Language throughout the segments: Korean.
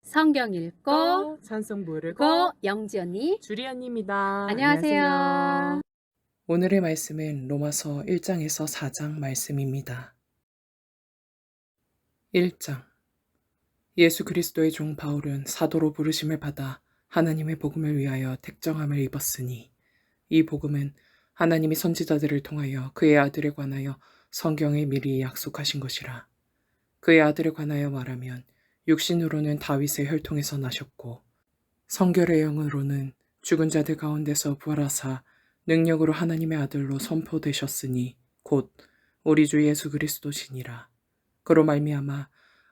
성경 읽고 찬송 부르고 영지 언니 주리언니입니다. 안녕하세요. 오늘의 말씀은 로마서 1장에서 4장 말씀입니다. 1장. 예수 그리스도의 종 바울은 사도로 부르심을 받아 하나님의 복음을 위하여 택정함을 입었으니 이 복음은 하나님이 선지자들을 통하여 그의 아들에 관하여 성경에 미리 약속하신 것이라. 그의 아들에 관하여 말하면 육신으로는 다윗의 혈통에서 나셨고 성결의 영으로는 죽은 자들 가운데서 부활하사 능력으로 하나님의 아들로 선포되셨으니 곧 우리 주 예수 그리스도시니라. 그로 말미암아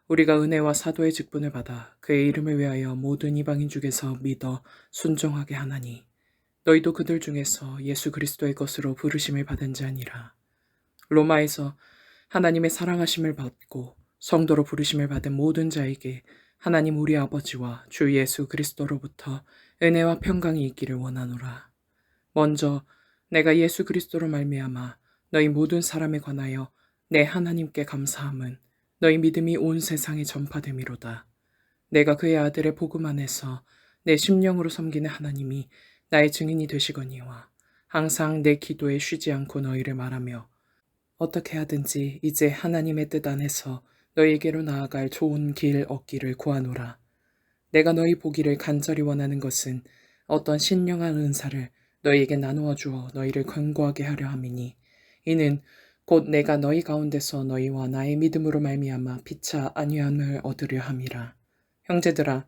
우리가 은혜와 사도의 직분을 받아 그의 이름을 위하여 모든 이방인 중에서 믿어 순종하게 하나니 너희도 그들 중에서 예수 그리스도의 것으로 부르심을 받은 자니라. 로마에서 하나님의 사랑하심을 받고 성도로 부르심을 받은 모든 자에게 하나님 우리 아버지와 주 예수 그리스도로부터 은혜와 평강이 있기를 원하노라. 먼저 내가 예수 그리스도로 말미암아 너희 모든 사람에 관하여 내 하나님께 감사함은 너희 믿음이 온 세상에 전파됨이로다. 내가 그의 아들의 복음 안에서 내 심령으로 섬기는 하나님이 나의 증인이 되시거니와 항상 내 기도에 쉬지 않고 너희를 말하며 어떻게 하든지 이제 하나님의 뜻 안에서 너희에게로 나아갈 좋은 길 얻기를 구하노라. 내가 너희 보기를 간절히 원하는 것은 어떤 신령한 은사를 너희에게 나누어 주어 너희를 견고하게 하려 함이니 이는 곧 내가 너희 가운데서 너희와 나의 믿음으로 말미암아 피차 안위함을 얻으려 함이라. 형제들아,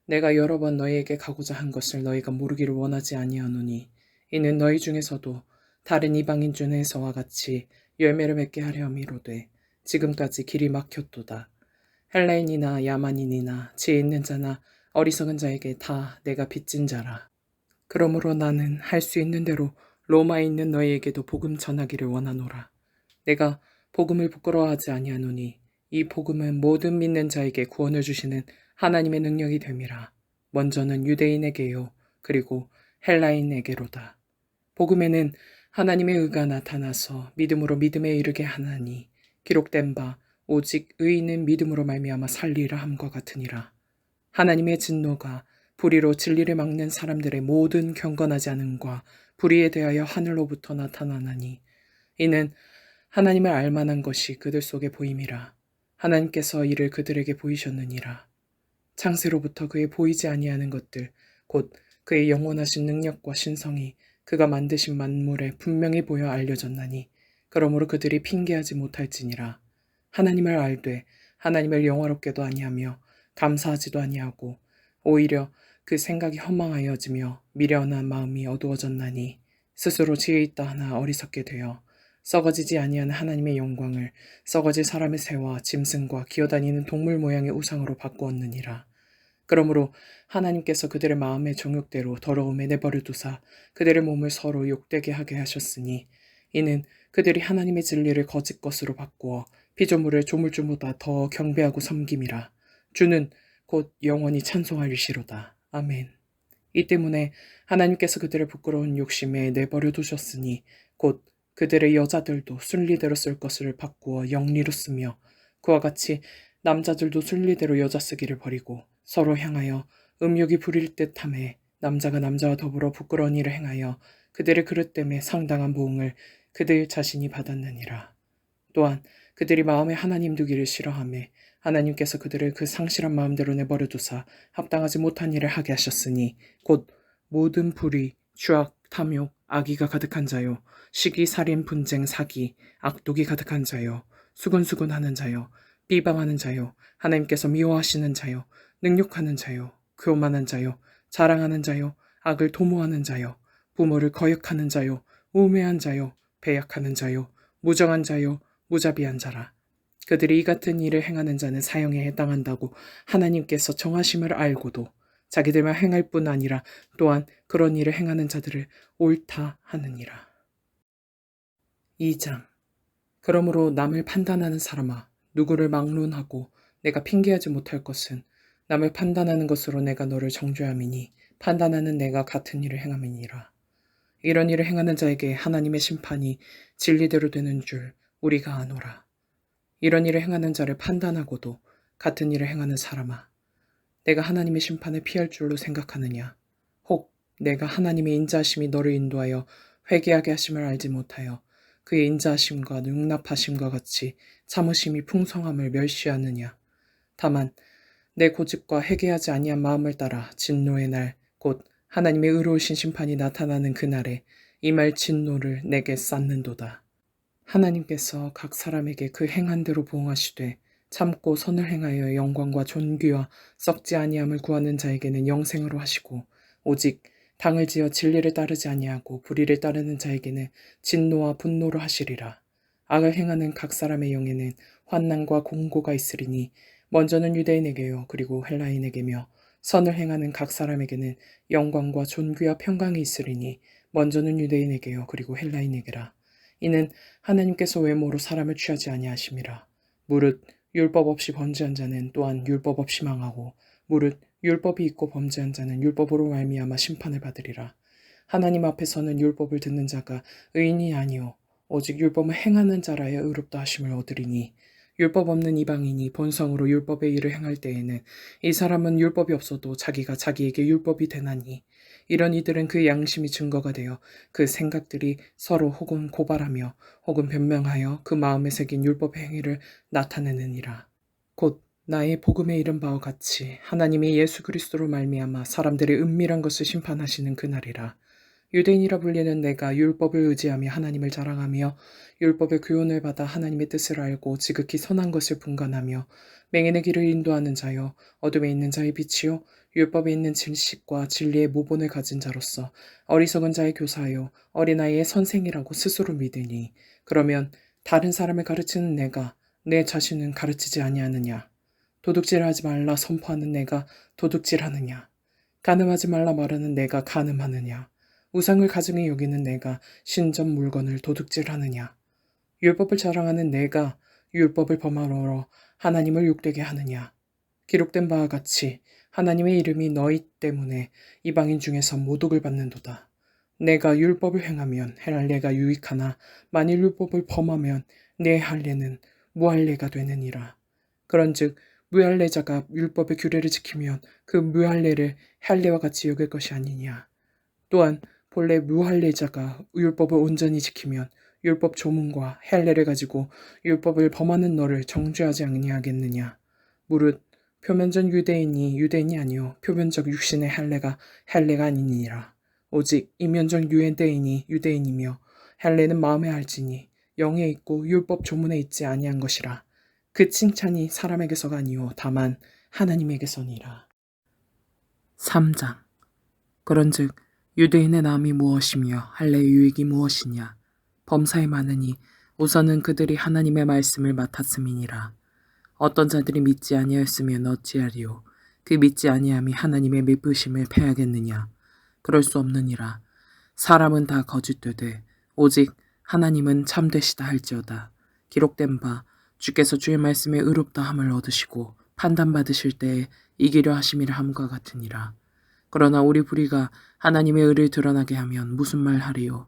내가 여러 번 너희에게 가고자 한 것을 너희가 모르기를 원하지 아니하노니 이는 너희 중에서도 다른 이방인 중에서와 같이 열매를 맺게 하려 함이로되 지금까지 길이 막혔도다. 헬레인이나 야만인이나 지혜 있는 자나 어리석은 자에게 다 내가 빚진 자라. 그러므로 나는 할 수 있는 대로 로마에 있는 너희에게도 복음 전하기를 원하노라. 내가 복음을 부끄러워하지 아니하노니 이 복음은 모든 믿는 자에게 구원을 주시는 하나님의 능력이 됨이라. 먼저는 유대인에게요 그리고 헬라인에게로다. 복음에는 하나님의 의가 나타나서 믿음으로 믿음에 이르게 하나니 기록된 바 오직 의인은 믿음으로 말미암아 살리라 함과 같으니라. 하나님의 진노가 불의로 진리를 막는 사람들의 모든 경건하지 않음과 불의에 대하여 하늘로부터 나타나나니 이는 하나님을 알만한 것이 그들 속에 보임이라. 하나님께서 이를 그들에게 보이셨느니라. 창세로부터 그의 보이지 아니하는 것들 곧 그의 영원하신 능력과 신성이 그가 만드신 만물에 분명히 보여 알려졌나니 그러므로 그들이 핑계하지 못할지니라. 하나님을 알되 하나님을 영화롭게도 아니하며 감사하지도 아니하고 오히려 그 생각이 허망하여지며 미련한 마음이 어두워졌나니 스스로 지혜 있다 하나 어리석게 되어 썩어지지 아니하는 하나님의 영광을 썩어질 사람의 새와 짐승과 기어다니는 동물 모양의 우상으로 바꾸었느니라. 그러므로 하나님께서 그들의 마음의 정욕대로 더러움에 내버려 두사 그들의 몸을 서로 욕되게 하게 하셨으니 이는 그들이 하나님의 진리를 거짓 것으로 바꾸어 피조물을 조물주보다 더 경배하고 섬김이라. 주는 곧 영원히 찬송하리시로다. 아멘. 이 때문에 하나님께서 그들의 부끄러운 욕심에 내버려 두셨으니 곧 그들의 여자들도 순리대로 쓸 것을 바꾸어 영리로 쓰며 그와 같이 남자들도 순리대로 여자 쓰기를 버리고 서로 향하여 음욕이 부릴 듯함에 남자가 남자와 더불어 부끄러운 일을 행하여 그들의 그릇 때문에 상당한 보응을 그들 자신이 받았느니라. 또한 그들이 마음에 하나님 두기를 싫어하며 하나님께서 그들을 그 상실한 마음대로 내버려 두사 합당하지 못한 일을 하게 하셨으니 곧 모든 불의, 추악, 탐욕, 악의가 가득한 자요 시기, 살인, 분쟁, 사기, 악독이 가득한 자요 수근수근하는 자요 비방하는 자요 하나님께서 미워하시는 자요 능욕하는 자요 교만한 자요 자랑하는 자요 악을 도모하는 자요 부모를 거역하는 자요 우매한 자요 배약하는 자요 무정한 자요 무자비한 자라. 그들이 이 같은 일을 행하는 자는 사형에 해당한다고 하나님께서 정하심을 알고도 자기들만 행할 뿐 아니라 또한 그런 일을 행하는 자들을 옳다 하느니라. 2장. 그러므로 남을 판단하는 사람아 누구를 막론하고 내가 핑계하지 못할 것은 남을 판단하는 것으로 내가 너를 정죄함이니 판단하는 내가 같은 일을 행함이니라. 이런 일을 행하는 자에게 하나님의 심판이 진리대로 되는 줄 우리가 아노라. 이런 일을 행하는 자를 판단하고도 같은 일을 행하는 사람아 내가 하나님의 심판을 피할 줄로 생각하느냐? 혹 내가 하나님의 인자하심이 너를 인도하여 회개하게 하심을 알지 못하여 그의 인자하심과 용납하심과 같이 참으심이 풍성함을 멸시하느냐? 다만 내 고집과 회개하지 아니한 마음을 따라 진노의 날, 곧 하나님의 의로우신 심판이 나타나는 그날에 이 말 진노를 내게 쌓는도다. 하나님께서 각 사람에게 그 행한 대로 보응하시되 참고 선을 행하여 영광과 존귀와 썩지 아니함을 구하는 자에게는 영생으로 하시고 오직 당을 지어 진리를 따르지 아니하고 불의를 따르는 자에게는 진노와 분노로 하시리라. 악을 행하는 각 사람의 영에는 환난과 공고가 있으리니 먼저는 유대인에게요 그리고 헬라인에게며 선을 행하는 각 사람에게는 영광과 존귀와 평강이 있으리니 먼저는 유대인에게요 그리고 헬라인에게라. 이는 하나님께서 외모로 사람을 취하지 아니하심이라. 무릇 율법 없이 범죄한 자는 또한 율법 없이 망하고 무릇 율법이 있고 범죄한 자는 율법으로 말미암아 심판을 받으리라. 하나님 앞에서는 율법을 듣는 자가 의인이 아니요 오직 율법을 행하는 자라야 의롭다 하심을 얻으리니 율법 없는 이방인이 본성으로 율법의 일을 행할 때에는 이 사람은 율법이 없어도 자기가 자기에게 율법이 되나니 이런 이들은 그 양심이 증거가 되어 그 생각들이 서로 혹은 고발하며 혹은 변명하여 그 마음에 새긴 율법의 행위를 나타내느니라. 곧 나의 복음에 이른 바와 같이 하나님이 예수 그리스도로 말미암아 사람들의 은밀한 것을 심판하시는 그날이라. 유대인이라 불리는 내가 율법을 의지하며 하나님을 자랑하며 율법의 교훈을 받아 하나님의 뜻을 알고 지극히 선한 것을 분간하며 맹인의 길을 인도하는 자여 어둠에 있는 자의 빛이요 율법에 있는 질식과 진리의 모본을 가진 자로서 어리석은 자의 교사요 어린아이의 선생이라고 스스로 믿으니 그러면 다른 사람을 가르치는 내가 내 자신은 가르치지 아니하느냐? 도둑질하지 말라 선포하는 내가 도둑질하느냐? 간음하지 말라 말하는 내가 간음하느냐? 우상을 가증히 여기는 내가 신전 물건을 도둑질하느냐? 율법을 자랑하는 내가 율법을 범함으로 하나님을 욕되게 하느냐? 기록된 바와 같이 하나님의 이름이 너희 때문에 이방인 중에서 모독을 받는도다. 내가 율법을 행하면 할례가 유익하나 만일 율법을 범하면 내 할례는 무할례가 되느니라. 그런즉 무할례자가 율법의 규례를 지키면 그 무할례를 할례와 같이 여길 것이 아니냐. 또한 본래 무할례자가 율법을 온전히 지키면 율법 조문과 할례를 가지고 율법을 범하는 너를 정죄하지 아니하겠느냐. 무릇 표면적 유대인이 유대인이 아니요 표면적 육신의 할례가 할례가 아니니라. 오직 이면적 유대인이 유대인이며 할례는 마음에 알지니 영에 있고 율법 조문에 있지 아니한 것이라. 그 칭찬이 사람에게서가 아니요 다만 하나님에게서니라. 3장. 그런즉 유대인의 나음이 무엇이며 할례의 유익이 무엇이냐? 범사에 많으니 우선은 그들이 하나님의 말씀을 맡았음이니라. 어떤 자들이 믿지 아니하였으면 어찌하리요? 그 믿지 아니함이 하나님의 믿으심을 패하겠느냐? 그럴 수 없느니라. 사람은 다 거짓되되 오직 하나님은 참되시다 할지어다. 기록된 바 주께서 주의 말씀에 의롭다 함을 얻으시고 판단받으실 때에 이기려 하심이라 함과 같으니라. 그러나 우리 불의가 하나님의 의를 드러나게 하면 무슨 말 하리요?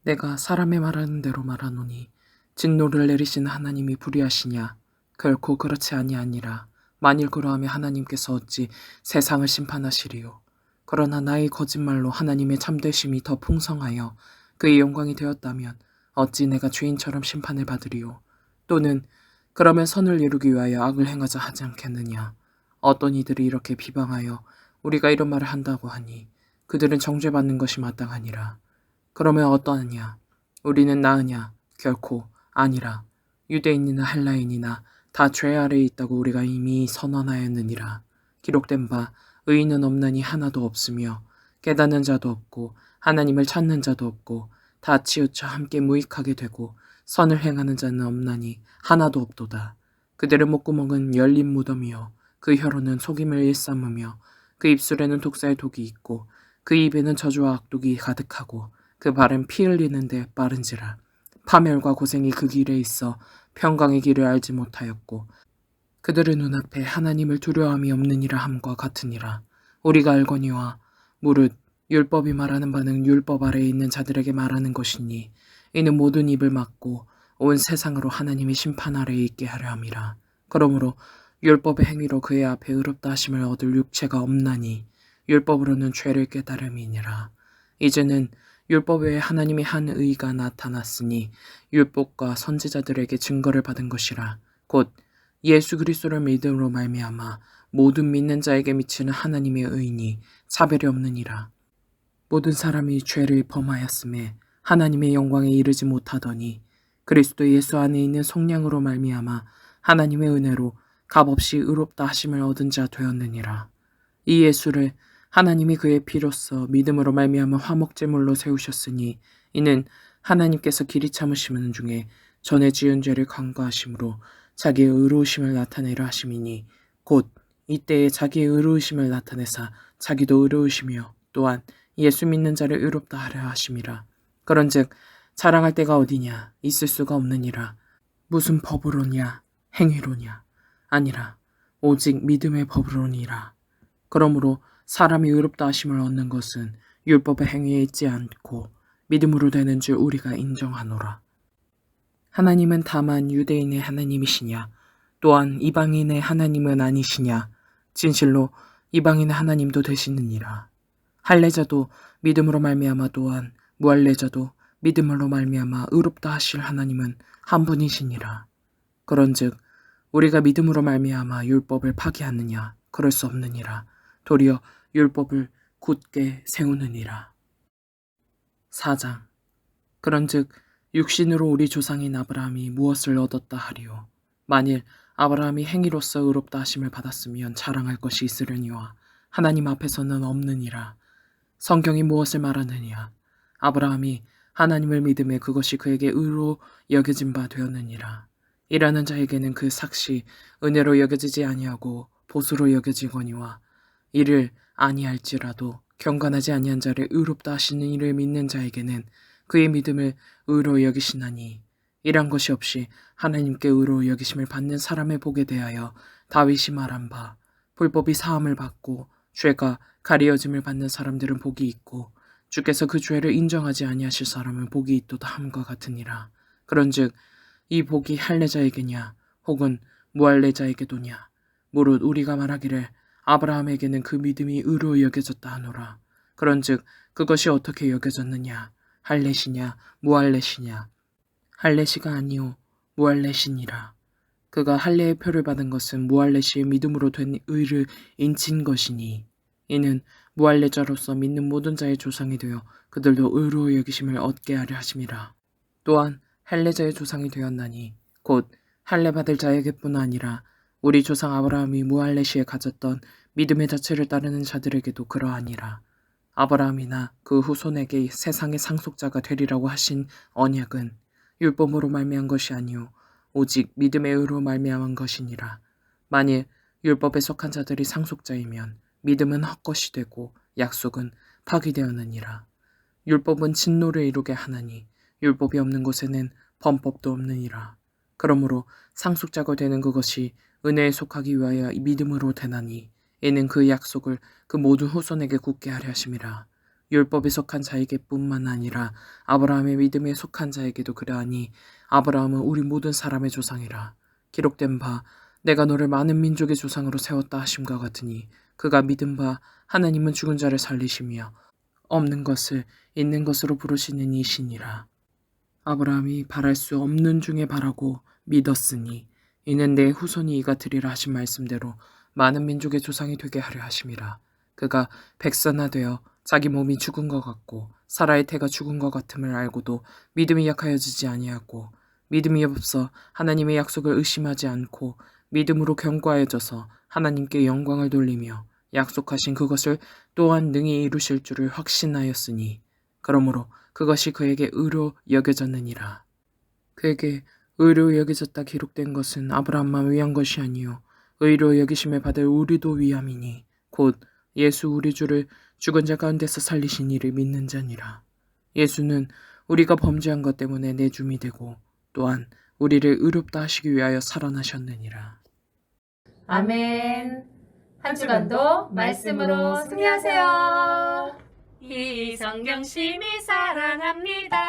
내가 사람의 말하는 대로 말하노니 진노를 내리신 하나님이 불의하시냐? 결코 그렇지 아니하니라. 만일 그러하면 하나님께서 어찌 세상을 심판하시리요? 그러나 나의 거짓말로 하나님의 참되심이 더 풍성하여 그의 영광이 되었다면 어찌 내가 죄인처럼 심판을 받으리요? 또는 그러면 선을 이루기 위하여 악을 행하자 하지 않겠느냐? 어떤 이들이 이렇게 비방하여 우리가 이런 말을 한다고 하니 그들은 정죄받는 것이 마땅하니라. 그러면 어떠하냐? 우리는 나으냐? 결코 아니라. 유대인이나 헬라인이나 다 죄 아래에 있다고 우리가 이미 선언하였느니라. 기록된 바 의인은 없나니 하나도 없으며 깨닫는 자도 없고 하나님을 찾는 자도 없고 다 치우쳐 함께 무익하게 되고 선을 행하는 자는 없나니 하나도 없도다. 그들의 목구멍은 열린 무덤이요 그 혀로는 속임을 일삼으며 그 입술에는 독사의 독이 있고 그 입에는 저주와 악독이 가득하고 그 발은 피 흘리는데 빠른지라. 파멸과 고생이 그 길에 있어 평강의 길을 알지 못하였고 그들의 눈앞에 하나님을 두려움이 없느니라 함과 같으니라. 우리가 알거니와 무릇 율법이 말하는 바는 율법 아래에 있는 자들에게 말하는 것이니 이는 모든 입을 막고 온 세상으로 하나님의 심판 아래에 있게 하려 함이라. 그러므로 율법의 행위로 그의 앞에 의롭다 하심을 얻을 육체가 없나니 율법으로는 죄를 깨달음이니라. 이제는 율법 외에 하나님의 한 의가 나타났으니 율법과 선지자들에게 증거를 받은 것이라. 곧 예수 그리스도를 믿음으로 말미암아 모든 믿는 자에게 미치는 하나님의 의니 차별이 없느니라. 모든 사람이 죄를 범하였음에 하나님의 영광에 이르지 못하더니 그리스도 예수 안에 있는 속량으로 말미암아 하나님의 은혜로 값없이 의롭다 하심을 얻은 자 되었느니라. 이 예수를 하나님이 그의 피로써 믿음으로 말미암아 화목제물로 세우셨으니 이는 하나님께서 길이 참으시는 중에 전에 지은 죄를 간과하심으로 자기의 의로우심을 나타내려 하심이니 곧 이때에 자기의 의로우심을 나타내사 자기도 의로우시며 또한 예수 믿는 자를 의롭다 하려 하심이라. 그런즉 자랑할 때가 어디냐 있을 수가 없느니라. 무슨 법으로냐 행위로냐 아니라 오직 믿음의 법으로니라. 그러므로 사람이 의롭다 하심을 얻는 것은 율법의 행위에 있지 않고 믿음으로 되는 줄 우리가 인정하노라. 하나님은 다만 유대인의 하나님이시냐 또한 이방인의 하나님은 아니시냐. 진실로 이방인의 하나님도 되시느니라. 할례자도 믿음으로 말미암아 또한 무할례자도 믿음으로 말미암아 의롭다 하실 하나님은 한 분이시니라. 그런즉 우리가 믿음으로 말미암아 율법을 파기하느냐 그럴 수 없느니라. 도리어 율법을 굳게 세우느니라. 4장. 그런즉 육신으로 우리 조상인 아브라함이 무엇을 얻었다 하리요. 만일 아브라함이 행위로서 의롭다 하심을 받았으면 자랑할 것이 있으려니와 하나님 앞에서는 없느니라. 성경이 무엇을 말하느냐. 아브라함이 하나님을 믿음에 그것이 그에게 의로 여겨진 바 되었느니라. 일하는 자에게는 그 삭시 은혜로 여겨지지 아니하고 보수로 여겨지거니와 이를 아니할지라도 경건하지 아니한 자를 의롭다 하시는 이를 믿는 자에게는 그의 믿음을 의로 여기시나니 이란 것이 없이 하나님께 의로 여기심을 받는 사람의 복에 대하여 다윗이 말한 바 불법이 사함을 받고 죄가 가리어짐을 받는 사람들은 복이 있고 주께서 그 죄를 인정하지 아니하실 사람은 복이 있도다 함과 같으니라. 그런즉 이 복이 할례자에게냐 혹은 무할례자에게도냐 무릇 우리가 말하기를 아브라함에게는 그 믿음이 의로 여겨졌다 하노라. 그런즉 그것이 어떻게 여겨졌느냐 할례시냐 무할례시냐 할례시가 아니요 무할례시니라. 그가 할례의 표를 받은 것은 무할례시의 믿음으로 된 의를 인친 것이니 이는 무할례자로서 믿는 모든 자의 조상이 되어 그들도 의로 여기심을 얻게 하려 하심이라. 또한 할례자의 조상이 되었나니 곧 할례 받을 자에게뿐 아니라 우리 조상 아브라함이 무할례시에 가졌던 믿음의 자체를 따르는 자들에게도 그러하니라. 아브라함이나 그 후손에게 세상의 상속자가 되리라고 하신 언약은 율법으로 말미암은 것이 아니요 오직 믿음의 의로 말미암은 것이니라. 만일 율법에 속한 자들이 상속자이면 믿음은 헛것이 되고 약속은 파기되었느니라. 율법은 진노를 이루게 하나니 율법이 없는 곳에는 범법도 없느니라. 그러므로 상속자가 되는 그것이 은혜에 속하기 위하여 믿음으로 되나니 이는 그 약속을 그 모든 후손에게 굳게 하려 하심이라. 율법에 속한 자에게 뿐만 아니라 아브라함의 믿음에 속한 자에게도 그러하니 아브라함은 우리 모든 사람의 조상이라. 기록된 바 내가 너를 많은 민족의 조상으로 세웠다 하심과 같으니 그가 믿은 바 하나님은 죽은 자를 살리시며 없는 것을 있는 것으로 부르시는 이시니라. 아브라함이 바랄 수 없는 중에 바라고 믿었으니 이는 내 후손이 이가 되리라 하신 말씀대로 많은 민족의 조상이 되게 하려 하심이라. 그가 백선화되어 자기 몸이 죽은 것 같고 사라의 태가 죽은 것 같음을 알고도 믿음이 약하여지지 아니하고 믿음이 없어 하나님의 약속을 의심하지 않고 믿음으로 견고하여져서 하나님께 영광을 돌리며 약속하신 그것을 또한 능히 이루실 줄을 확신하였으니 그러므로 그것이 그에게 의로 여겨졌느니라. 그에게 의로 여겨졌다 기록된 것은 아브라함만 위한 것이 아니요 의로 여기심을 받을 우리도 위함이니 곧 예수 우리 주를 죽은 자 가운데서 살리신 이를 믿는 자니라. 예수는 우리가 범죄한 것 때문에 내줌이 되고 또한 우리를 의롭다 하시기 위하여 살아나셨느니라. 아멘. 한 주간도 말씀으로 승리하세요. 이성경 심히 사랑합니다.